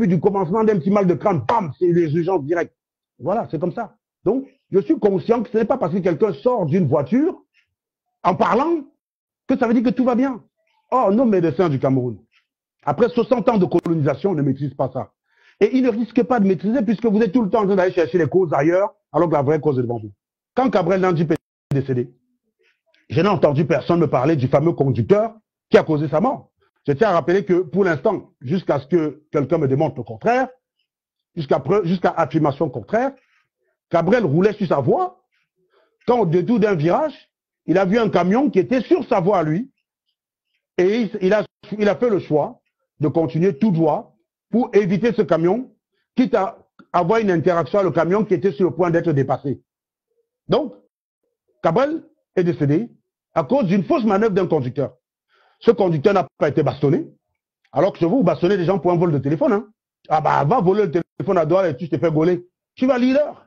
du commencement d'un petit mal de crâne, bam, c'est les urgences directes. Voilà, c'est comme ça. Donc, je suis conscient que ce n'est pas parce que quelqu'un sort d'une voiture en parlant que ça veut dire que tout va bien. Or, nos médecins du Cameroun, après 60 ans de colonisation, ne maîtrisent pas ça. Et ils ne risquent pas de maîtriser puisque vous êtes tout le temps en train d'aller chercher les causes ailleurs, alors que la vraie cause est devant vous. Quand Gabriel Nandip est décédé, je n'ai entendu personne me parler du fameux conducteur qui a causé sa mort. Je tiens à rappeler que pour l'instant, jusqu'à ce que quelqu'un me démontre le contraire, jusqu'à affirmation contraire, Gabriel roulait sur sa voie. Quand au détour d'un virage, il a vu un camion qui était sur sa voie à lui et il a fait le choix de continuer tout droit pour éviter ce camion, quitte à avoir une interaction avec le camion qui était sur le point d'être dépassé. Donc, Gabriel est décédé à cause d'une fausse manœuvre d'un conducteur. Ce conducteur n'a pas été bastonné, alors que chez vous, vous bastonnez des gens pour un vol de téléphone. Hein. Ah bah, va voler le téléphone à Douala et tu te fais gauler. Tu vas leader.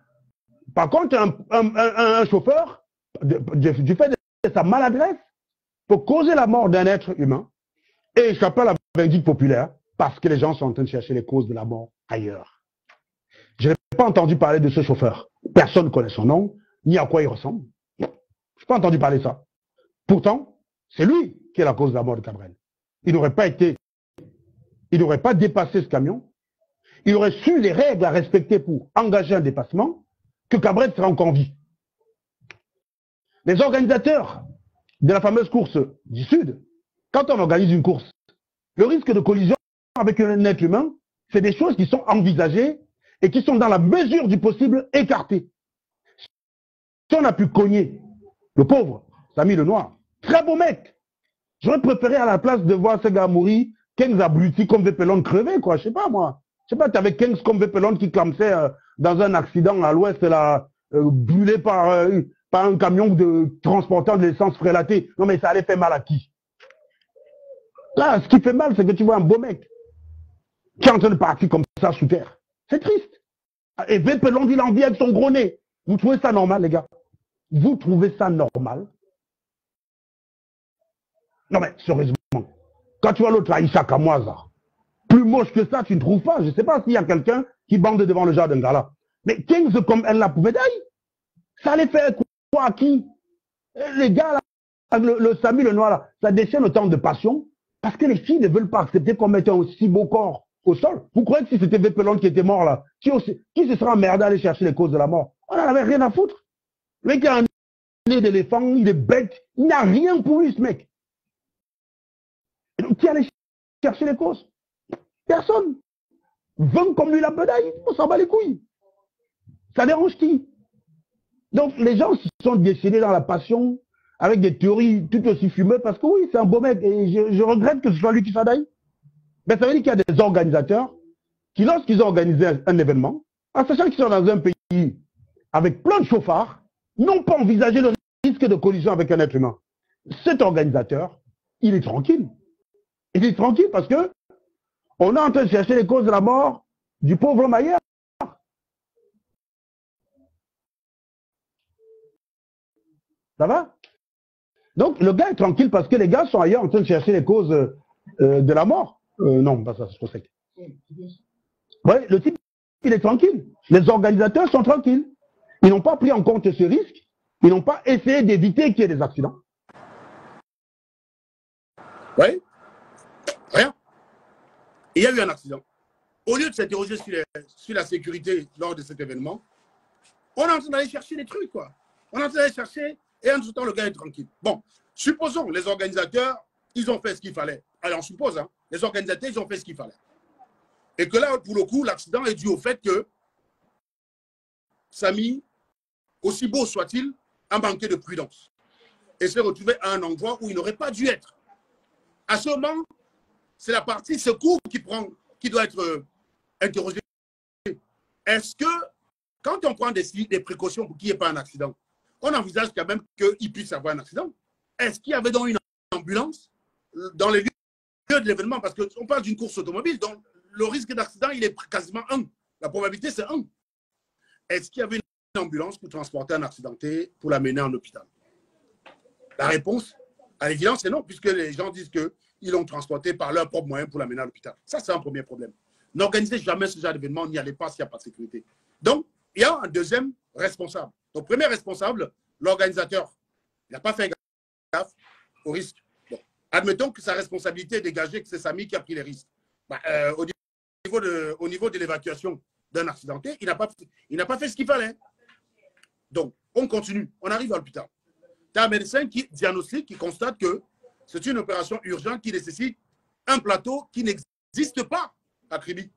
Par contre, un chauffeur, du fait de sa maladresse, peut causer la mort d'un être humain et échapper à la vindicte populaire parce que les gens sont en train de chercher les causes de la mort ailleurs. Je n'ai pas entendu parler de ce chauffeur. Personne ne connaît son nom, ni à quoi il ressemble. Je n'ai pas entendu parler de ça. Pourtant, c'est lui qui est la cause de la mort de Gabriel. Il n'aurait pas dépassé ce camion. Il aurait su les règles à respecter pour engager un dépassement, que Gabriel serait encore en vie. Les organisateurs de la fameuse course du Sud, quand on organise une course, le risque de collision avec un être humain, c'est des choses qui sont envisagées et qui sont dans la mesure du possible écartées. Si on a pu cogner le pauvre Samy Lenoir, très beau mec, j'aurais préféré à la place de voir ce gars mourir, 15 abrutis comme Vépelon crever, quoi, je sais pas moi. Je sais pas, tu avais 15 comme Vépelon qui clamsait dans un accident à l'ouest, brûlé par un camion transportant de l'essence frélatée. Non mais ça allait faire mal à qui? Là, ce qui fait mal, c'est que tu vois un beau mec qui est en train de partir comme ça sous terre. C'est triste. Et Vépelon, il en vit avec son gros nez. Vous trouvez ça normal, les gars? Vous trouvez ça normal? Non mais, sérieusement, quand tu vois l'autre Aïcha Kamwaza, plus moche que ça, tu ne trouves pas. Je ne sais pas s'il y a quelqu'un qui bande devant le genre d'un gars là. Mais 15 comme elle la pouvait d'ailleurs, ça allait faire quoi à qui? Les gars là, le Samy Lenoir là, ça déchaîne autant de passion parce que les filles ne veulent pas accepter qu'on mette un aussi beau corps au sol. Vous croyez que si c'était Vépelon qui était mort là, qui se serait emmerdé à aller chercher les causes de la mort? On n'en avait rien à foutre. Le mec a un nez d'éléphant, il est bête, il n'a rien pour lui ce mec. Et donc, qui allait chercher les causes? Personne. 20 comme lui la bedaille, on s'en bat les couilles. Ça dérange qui? Donc les gens se sont déchaînés dans la passion avec des théories tout aussi fumeuses parce que oui, c'est un beau mec et je regrette que ce soit lui qui s'adaille. Mais ça veut dire qu'il y a des organisateurs qui, lorsqu'ils ont organisé un événement, en sachant qu'ils sont dans un pays avec plein de chauffards, n'ont pas envisagé le risque de collision avec un être humain. Cet organisateur, il est tranquille. Il est tranquille parce que on est en train de chercher les causes de la mort du pauvre homme ailleurs. Ça va? Donc, le gars est tranquille parce que les gars sont ailleurs en train de chercher les causes de la mort. Non, pas ça, c'est trop sec. Oui, le type, il est tranquille. Les organisateurs sont tranquilles. Ils n'ont pas pris en compte ce risque. Ils n'ont pas essayé d'éviter qu'il y ait des accidents. Oui. Rien. Il y a eu un accident. Au lieu de s'interroger sur la sécurité lors de cet événement, on est en train d'aller chercher des trucs, quoi. On est en train d'aller chercher, et en tout temps, le gars est tranquille. Bon, supposons, les organisateurs, ils ont fait ce qu'il fallait. Alors, on suppose, hein, les organisateurs, ils ont fait ce qu'il fallait. Et que là, pour le coup, l'accident est dû au fait que Samy, aussi beau soit-il, a manqué de prudence. Et s'est retrouvé à un endroit où il n'aurait pas dû être. À ce moment, c'est la partie secours qui doit être interrogée. Est-ce que, quand on prend des précautions pour qu'il n'y ait pas un accident, on envisage quand même qu'il puisse avoir un accident? Est-ce qu'il y avait donc une ambulance dans les lieux de l'événement? Parce qu'on parle d'une course automobile, donc le risque d'accident, il est quasiment 1. La probabilité, c'est 1. Est-ce qu'il y avait une ambulance pour transporter un accidenté, pour l'amener en hôpital? La réponse, à l'évidence, c'est non, puisque les gens disent qu'ils l'ont transporté par leurs propres moyens pour l'amener à l'hôpital. Ça, c'est un premier problème. N'organisez jamais ce genre d'événement, n'y allez pas s'il n'y a pas de sécurité. Donc, il y a un deuxième responsable. Donc, premier responsable, l'organisateur. Il n'a pas fait gaffe au risque. Bon. Admettons que sa responsabilité est dégagée, que c'est Samy qui a pris les risques. Bah, au niveau de l'évacuation d'un accidenté, il n'a pas fait ce qu'il fallait. Donc, on continue. On arrive à l'hôpital. Tu as un médecin qui diagnostique, qui constate que c'est une opération urgente qui nécessite un plateau qui n'existe pas à Kribi.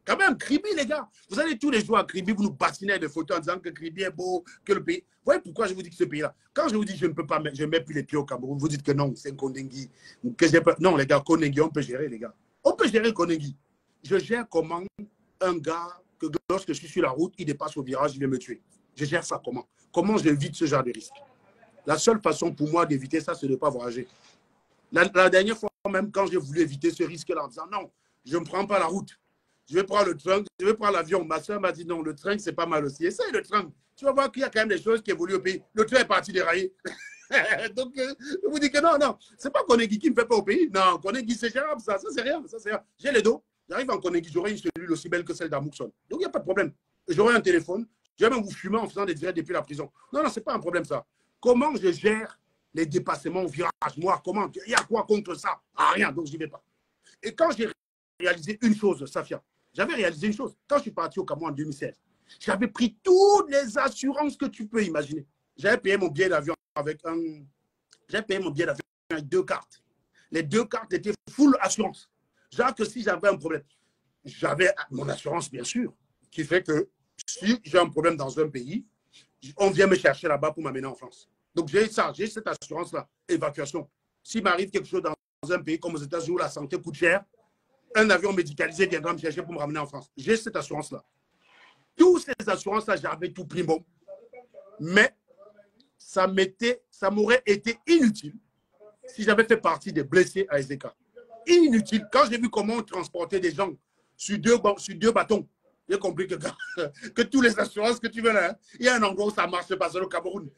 Quand même, Kribi, les gars, vous allez tous les jours à Kribi, vous nous bassinez des photos en disant que Kribi est beau, que le pays. Vous voyez pourquoi je vous dis que ce pays-là, quand je vous dis que je ne peux pas, je ne mets plus les pieds au Cameroun, vous dites que non, c'est un Kondengi. Non, les gars, Kondengi, on peut gérer, les gars. On peut gérer Kondengi. Je gère comment un gars, que lorsque je suis sur la route, il dépasse au virage, il veut me tuer. Je gère ça comment? Comment j'évite ce genre de risque? La seule façon pour moi d'éviter ça, c'est de ne pas voyager. La dernière fois, même quand j'ai voulu éviter ce risque-là, en disant non, je ne prends pas la route. Je vais prendre le train, je vais prendre l'avion. Ma soeur m'a dit non, le train, c'est pas mal aussi. Essaye le train. Tu vas voir qu'il y a quand même des choses qui évoluent au pays. Le train est parti dérailler. Donc, je vous dis que non, non. C'est pas Kondengi qui me fait pas au pays. Non, Kondengi, c'est gérable, ça. Ça, c'est rien. J'ai les dos. J'arrive en Kondengi, j'aurai une cellule aussi belle que celle d'Amoukson. Donc, il n'y a pas de problème. J'aurai un téléphone. Je vais même vous fumer en faisant des directs depuis la prison. Non, non, c'est pas un problème, ça. Comment je gère les dépassements au virage? Moi, comment? Il y a quoi contre ça? Ah, rien. Donc, je n'y vais pas. Et quand j'ai réalisé une chose, Safia, j'avais réalisé une chose. Quand je suis parti au Cameroun en 2016, j'avais pris toutes les assurances que tu peux imaginer. J'avais payé mon billet d'avion avec deux cartes. Les deux cartes étaient full assurance. Genre que si j'avais un problème, j'avais mon assurance, bien sûr, qui fait que si j'ai un problème dans un pays, on vient me chercher là-bas pour m'amener en France. Donc j'ai ça, j'ai cette assurance-là, évacuation. S'il m'arrive quelque chose dans un pays comme aux États-Unis où la santé coûte cher, un avion médicalisé viendra me chercher pour me ramener en France. J'ai cette assurance-là. Toutes ces assurances-là, j'avais tout pris bon. Mais ça m'aurait été inutile si j'avais fait partie des blessés à SDK. Inutile. Quand j'ai vu comment on transportait des gens sur deux bâtons, j'ai compris que toutes les assurances que tu veux là, il y a un endroit où ça ne marche pas, c'est le Cameroun.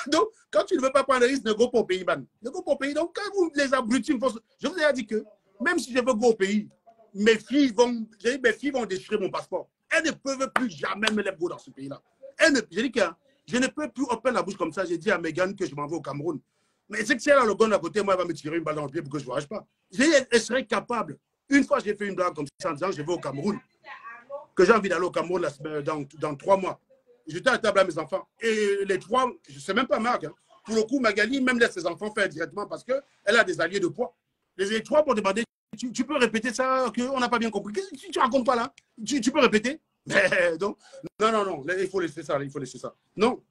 Donc, quand tu ne veux pas prendre le risque, ne go pas au pays, man. Ne go pas au pays. Donc, quand vous les abrutis, je vous ai dit que même si je veux go au pays, mes filles vont déchirer mon passeport. Elles ne peuvent plus jamais me les go dans ce pays-là. J'ai dit que je ne peux plus ouvrir la bouche comme ça. J'ai dit à Megan que je m'en vais au Cameroun. Mais c'est que si elle a le gun à côté, moi, elle va me tirer une balle dans le pied pour que je ne voyage pas. Elle serait capable. Une fois, j'ai fait une blague comme ça en disant je vais au Cameroun. Que j'ai envie d'aller au Cameroun dans 3 mois. J'étais à table à mes enfants. Et les 3, je ne sais même pas Marc. Hein. Pour le coup, Magali même laisse ses enfants faire directement parce qu'elle a des alliés de poids. Les 3 pour demander, tu peux répéter ça, qu'on n'a pas bien compris. Qu'est-ce que tu racontes pas là? Tu peux répéter? Mais, donc, non, il faut laisser ça. Non,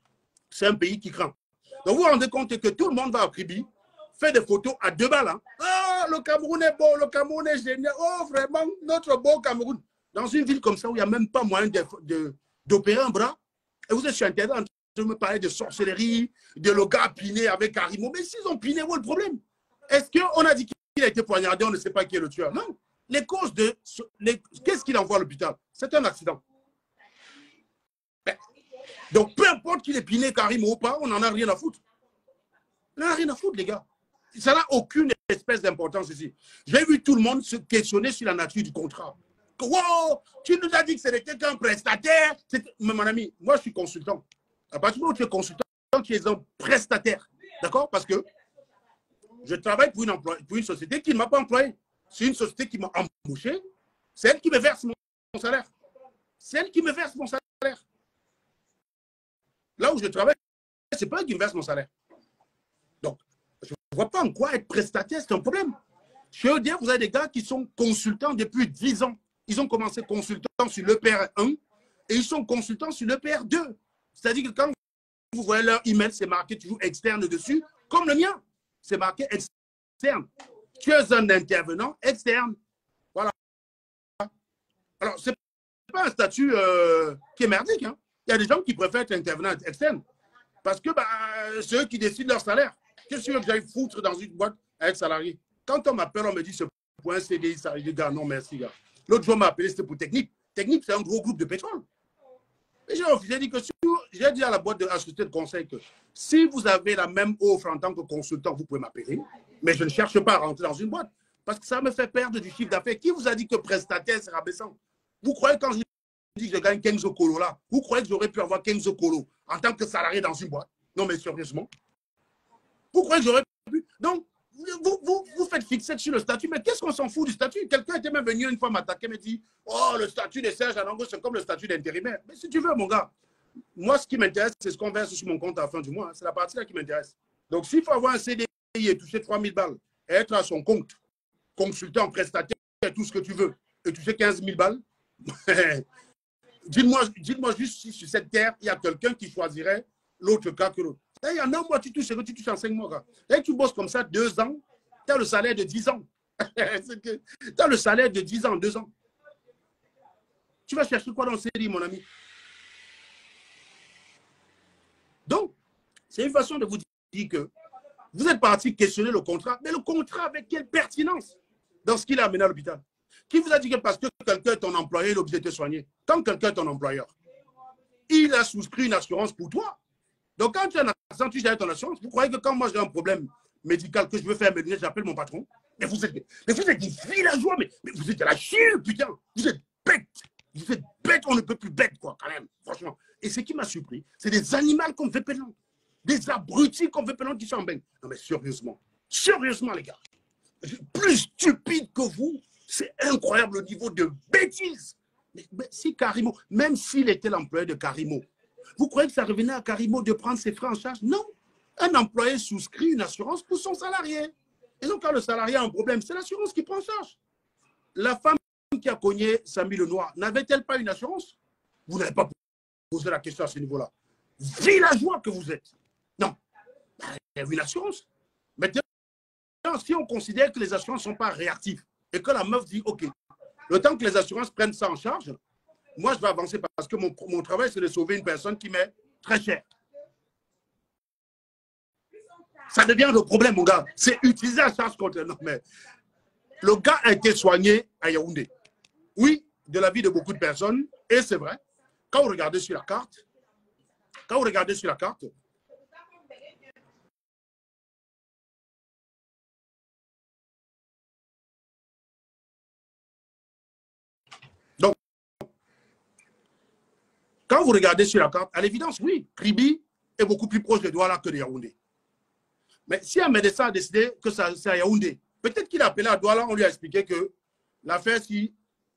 c'est un pays qui craint. Donc vous vous rendez compte que tout le monde va à Kribi, fait des photos à 2 balles. Hein. Ah, le Cameroun est beau, le Cameroun est génial. Oh, vraiment, notre beau Cameroun. Dans une ville comme ça où il n'y a même pas moyen d'opérer un bras, et vous êtes sur Internet en train de me parler de sorcellerie, de le gars piné avec Harimo. Mais s'ils ont piné, où est le problème? Est-ce qu'on a dit qu'il a été poignardé, on ne sait pas qui est le tueur? Non. Les causes de... Qu'est-ce qu'il envoie à l'hôpital? C'est un accident. Donc, peu importe qu'il est piné, Harimo ou pas, on n'en a rien à foutre. On n'en a rien à foutre, les gars. Ça n'a aucune espèce d'importance ici. J'ai vu tout le monde se questionner sur la nature du contrat. Wow, tu nous as dit que c'était qu'un prestataire. Mais mon ami, moi je suis consultant. À partir du moment où tu es consultant, tu es un prestataire. D'accord? Parce que je travaille pour une société qui ne m'a pas employé. C'est une société qui m'a embauché. C'est elle qui me verse mon salaire. C'est elle qui me verse mon salaire. Là où je travaille, c'est pas elle qui me verse mon salaire. Donc, je ne vois pas en quoi être prestataire, c'est un problème. Chez EDF, vous avez des gars qui sont consultants depuis 10 ans. Ils ont commencé consultants sur l'EPR 1 et ils sont consultants sur l'EPR 2. C'est-à-dire que quand vous voyez leur email, c'est marqué toujours externe dessus, comme le mien. C'est marqué externe. Tu es un intervenant externe. Voilà. Alors, ce n'est pas un statut qui est merdique. Hein. Il y a des gens qui préfèrent être intervenant externe parce que c'est eux qui décident leur salaire. Qu'est-ce que j'aille foutre dans une boîte avec salarié? Quand on m'appelle, on me dit c'est pour un CDI, ça dit gars, non merci gars. L'autre jour, on m'a appelé, c'était pour Technique. Technique, c'est un gros groupe de pétrole. Et j'ai dit que j'ai dit à la boîte de la société de conseil que si vous avez la même offre en tant que consultant, vous pouvez m'appeler. Mais je ne cherche pas à rentrer dans une boîte. Parce que ça me fait perdre du chiffre d'affaires. Qui vous a dit que prestataire, c'est rabaissant? Vous croyez quand je dis que je gagne 15 colos là, vous croyez que j'aurais pu avoir 15 colos en tant que salarié dans une boîte? Non, mais sérieusement. Vous croyez que j'aurais pu? Donc, vous faites fixer sur le statut, mais qu'est-ce qu'on s'en fout du statut? Quelqu'un était même venu une fois m'attaquer, me dit, oh, le statut de Serge Anango, c'est comme le statut d'intérimaire. Mais si tu veux, mon gars, moi, ce qui m'intéresse, c'est ce qu'on verse sur mon compte à la fin du mois. C'est la partie là qui m'intéresse. Donc, s'il faut avoir un CDI et toucher 3 000 balles, et être à son compte, consultant, prestataire, tout ce que tu veux, et toucher 15 000 balles, dites-moi juste si sur cette terre, il y a quelqu'un qui choisirait l'autre cas que l'autre. Il y en a un mois, tu touches ce que tu touches en 5 mois. Gars. Et tu bosses comme ça 2 ans, tu as le salaire de 10 ans. Tu as le salaire de 10 ans, 2 ans. Tu vas chercher quoi dans le CDI, mon ami? Donc, c'est une façon de vous dire que vous êtes parti questionner le contrat, mais le contrat avec quelle pertinence dans ce qu'il a amené à l'hôpital? Qui vous a dit que parce que quelqu'un est ton employé, il est obligé de te soigner? Quand quelqu'un est ton employeur, il a souscrit une assurance pour toi. Donc, quand tu as un accident, tu gères ton assurance. Vous croyez que quand moi j'ai un problème médical que je veux faire mes lunettes, j'appelle mon patron? Mais vous êtes des villageois, mais vous êtes de la chine, putain. Vous êtes bêtes. Vous êtes bêtes, on ne peut plus bêtes, quoi, quand même, franchement. Et ce qui m'a surpris, c'est des animaux qu'on fait pélant. Des abrutis qu'on fait pélant qui sont en bain. Non, mais sérieusement. Sérieusement, les gars. Plus stupide que vous, c'est incroyable le niveau de bêtises. Mais si Karimo, même s'il était l'employé de Karimo, vous croyez que ça revenait à Karimo de prendre ses frais en charge? Non. Un employé souscrit une assurance pour son salarié. Et donc, quand le salarié a un problème, c'est l'assurance qui prend en charge. La femme qui a cogné Samy Lenoir, n'avait-elle pas une assurance? Vous n'avez pas posé la question à ce niveau-là. Villageois que vous êtes. Non. Il y a une assurance. Maintenant, si on considère que les assurances ne sont pas réactives et que la meuf dit, OK, le temps que les assurances prennent ça en charge, moi, je vais avancer parce que mon travail, c'est de sauver une personne qui m'est très chère. Ça devient le problème, mon gars. C'est utiliser la charge contre... Non, mais le gars a été soigné à Yaoundé. Oui, de la vie de beaucoup de personnes. Et c'est vrai, quand vous regardez sur la carte, donc, quand vous regardez sur la carte, à l'évidence, oui, Kribi est beaucoup plus proche de Douala que de Yaoundé. Mais si un médecin a décidé que c'est à Yaoundé, peut-être qu'il a appelé à Douala, on lui a expliqué que l'affaire, si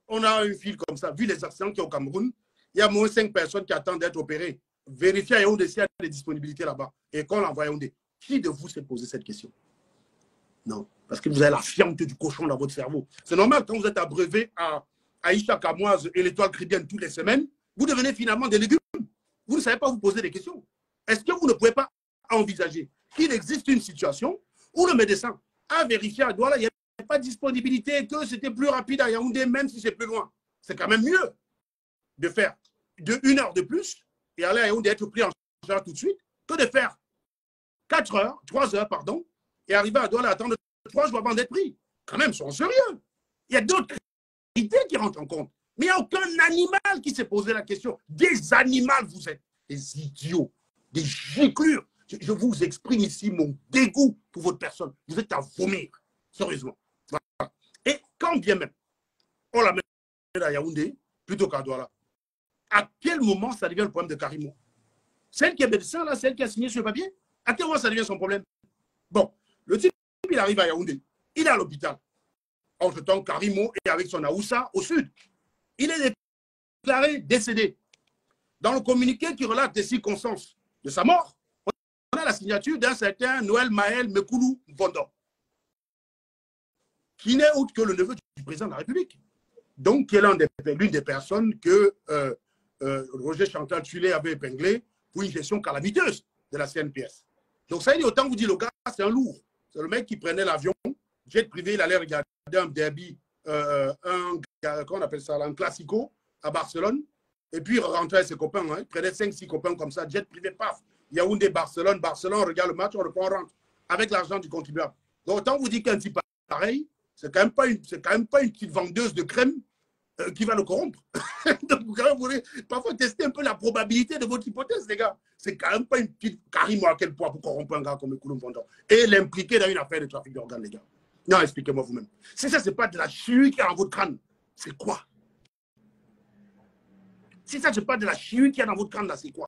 on a un fil comme ça, vu les accidents qu'il y a au Cameroun, il y a moins 5 personnes qui attendent d'être opérées. Vérifiez à Yaoundé s'il y a des disponibilités là-bas. Et qu'on l'envoie à Yaoundé. Qui de vous s'est posé cette question? Non. Parce que vous avez la fiente du cochon dans votre cerveau. C'est normal, quand vous êtes abreuvé à Aïcha Kamoise et l'étoile chrétienne toutes les semaines, vous devenez finalement des légumes. Vous ne savez pas vous poser des questions. Est-ce que vous ne pouvez pas envisager qu'il existe une situation où le médecin a vérifié à Douala, il n'y a pas de disponibilité, que c'était plus rapide à Yaoundé, même si c'est plus loin? C'est quand même mieux de faire de 1 heure de plus et aller à Yaoundé être pris en charge tout de suite que de faire 4 heures, 3 heures, pardon, et arriver à Douala attendre 3 jours avant d'être pris. Quand même, soyons sérieux. Il y a d'autres critères qui rentrent en compte. Mais il n'y a aucun animal qui s'est posé la question. Des animaux, vous êtes des idiots, des giclures. Je vous exprime ici mon dégoût pour votre personne. Vous êtes à vomir, sérieusement. Voilà. Et quand bien même on la met à Yaoundé plutôt qu'à Douala, à quel moment ça devient le problème de Karimo? Celle qui est médecin, là, celle qui a signé ce papier, à quel moment ça devient son problème? Bon, le type, il arrive à Yaoundé, il est à l'hôpital. Entre-temps, Karimo est avec son Aoussa au sud. Il est déclaré décédé. Dans le communiqué qui relate les circonstances de sa mort, on a la signature d'un certain Noël Maël Mekoulou Vondon, qui n'est autre que le neveu du président de la République. Donc, qui est l'une des personnes que Roger Chantal Tulé avait épinglé pour une gestion calamiteuse de la CNPS. Donc, ça dit, autant vous dire, le gars, c'est un lourd. C'est le mec qui prenait l'avion, jet privé, il allait regarder un derby, comment on appelle ça, un classico à Barcelone, et puis il rentrait avec ses copains. Hein, il prenait 5-6 copains comme ça, jet privé, paf. Yaoundé, Barcelone, on regarde le match, on reprend, on rentre, avec l'argent du contribuable. Donc, autant vous dire qu'un type pareil, c'est quand même pas une petite vendeuse de crème qui va le corrompre. Donc, vous voulez parfois tester un peu la probabilité de votre hypothèse, les gars. C'est quand même pas une petite Karimo à quel point pour corrompre un gars comme Mekoulou Vondon et l'impliquer dans une affaire de trafic d'organes, les gars. Non, expliquez-moi vous-même. Si ça, ce n'est pas de la chimie qui est dans votre crâne, c'est quoi? Si ça, ce n'est pas de la chimie qui est dans votre crâne, là, c'est quoi?